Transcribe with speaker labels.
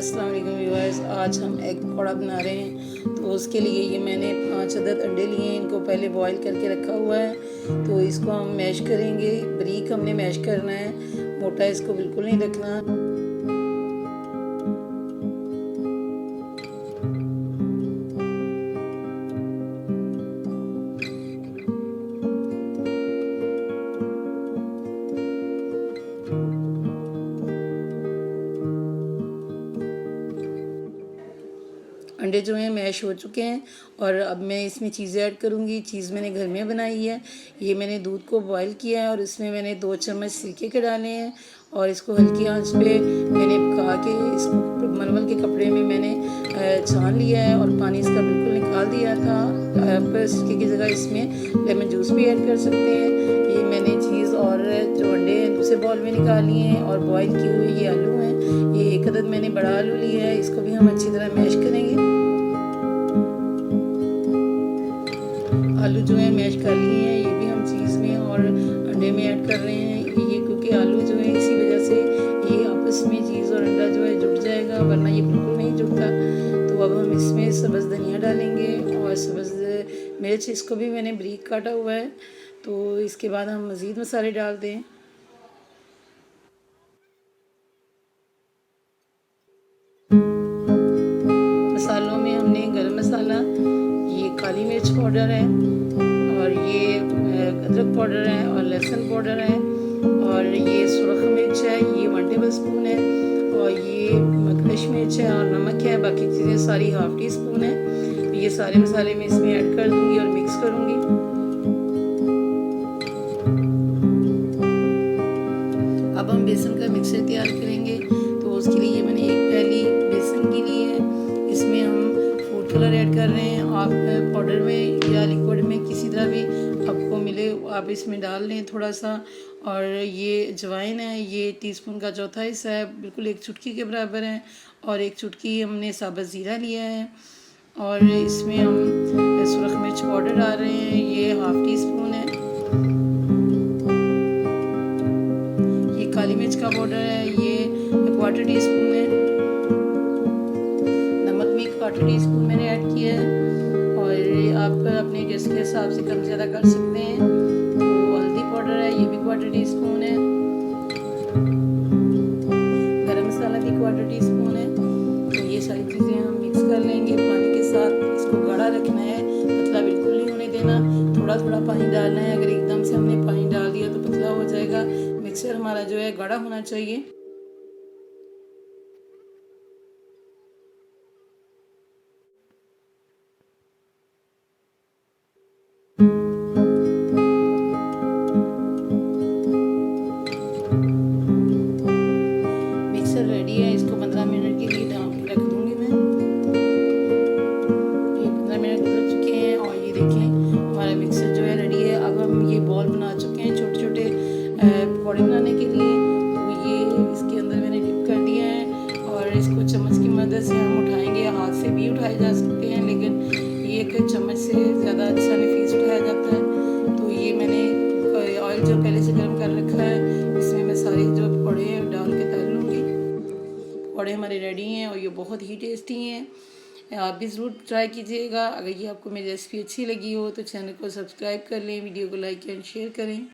Speaker 1: अस्सलाम वालेकुम व्यूअर्स। आज हम एग पकौड़ा बना रहे हैं। तो उसके लिए ये मैंने 5 अदद अंडे लिए हैं। इनको पहले बॉईल करके रखा हुआ है। तो इसको हम मैश करेंगे। बारीक हमने मैश करना है, मोटा इसको बिल्कुल नहीं रखना। अंडे जो हैं मैश हो चुके हैं और अब मैं इसमें चीज़ें ऐड करूँगी। चीज़ मैंने घर में बनाई है। ये मैंने दूध को बॉईल किया है और इसमें मैंने 2 चम्मच सिरके के डाले हैं और इसको हल्की आंच पे मैंने पका के इसको मलमल के कपड़े में मैंने छान लिया है और पानी इसका बिल्कुल निकाल दिया था। आप सिरके की जगह इसमें लेमन जूस भी ऐड कर सकते हैं। ये मैंने चीज़ और जो अंडे हैं दूसरे बॉल में निकाल लिए हैं और बॉईल किए हुए ये आलू हैं। ये 1 अदद मैंने बड़ा आलू लिया है। इसको भी हम अच्छी तरह मैश करेंगे। आलू जो है मैश कर लिए हैं, ये भी हम चीज़ में और अंडे में ऐड कर रहे हैं। ये क्योंकि आलू जो है इसी वजह से ये आपस में चीज़ और अंडा जो है जुड़ जाएगा, वरना ये बिल्कुल नहीं जुड़ता। तो अब हम इसमें सब्ज़ धनिया डालेंगे और सब्ज़ मिर्च, इसको भी मैंने बारीक काटा हुआ है। तो इसके बाद हम मज़ीद मसाले डाल दें। मसालों में हमने गरम मसाला, ये काली मिर्च पाउडर है और ये अदरक पाउडर है और लहसुन पाउडर है और ये सुरख मिर्च है, ये 1 टेबल स्पून है और ये क्रश मिर्च है और नमक है। बाकी चीज़ें सारी हाफ टी स्पून है। तो ये सारे मसाले मैं इसमें ऐड कर दूंगी और मिक्स करूंगी। अब हम बेसन का मिक्सर तैयार करेंगे। तो उसके लिए मैंने एक प्याली बेसन की ली है। इसमें हम फूड कलर ऐड कर रहे हैं। आप पाउडर में या लिक्विड में किसी तरह भी आपको मिले आप इसमें डाल लें थोड़ा सा। और ये अजवाइन है, ये टीस्पून का चौथा हिस्सा है, बिल्कुल 1 चुटकी के बराबर है। और 1 चुटकी हमने साबुत ज़ीरा लिया है और इसमें हम सुरख मिर्च पाउडर डाल रहे हैं, ये हाफ टी स्पून है। ये काली मिर्च का पाउडर है, ये 1/4 टी स्पून है। नमक भी 1/4 टी स्पून मैंने ऐड किया है और आप अपने टेस्ट के हिसाब से कम ज़्यादा कर सकते हैं। तो हल्दी पाउडर है, ये भी 1/4 टी स्पून है। गरम मसाला भी 1/4 टी स्पून है। तो ये सारी चीज़ें हम मिक्स कर लेंगे पानी के साथ। इसको गाढ़ा रखना है, पतला बिल्कुल नहीं होने देना। थोड़ा थोड़ा पानी डालना है। अगर एकदम से हमने पानी डाल दिया तो पतला हो जाएगा। मिक्सर हमारा जो है गाढ़ा होना चाहिए। मिक्सर रेडी है। इसको 15 मिनट के लिए ढक के रख दूंगी मैं। ये 15 मिनट गुजर चुके हैं और ये देखें हमारा मिक्सर जो है रेडी है। अब हम ये बॉल बना चुके हैं छोटे छोटे पकौड़े बनाने के लिए। तो ये इसके अंदर मैंने डिप कर दिया है और इसको चम्मच की मदद से हम उठाएंगे। हाथ से भी उठाए जा सकते हैं, लेकिन ये एक चम्मच से ज़्यादा अच्छा नफीस उठाया जाता है। तो ये मैंने ऑयल जो पहले से गर्म कर रखा है, इसमें मैं सारे जो पकौड़े हैं डाल के तल लूँगी। पकौड़े हमारे रेडी हैं और ये बहुत ही टेस्टी हैं। आप भी ज़रूर ट्राई कीजिएगा। अगर ये आपको मेरी रेसिपी अच्छी लगी हो तो चैनल को सब्सक्राइब कर लें, वीडियो को लाइक एंड शेयर करें।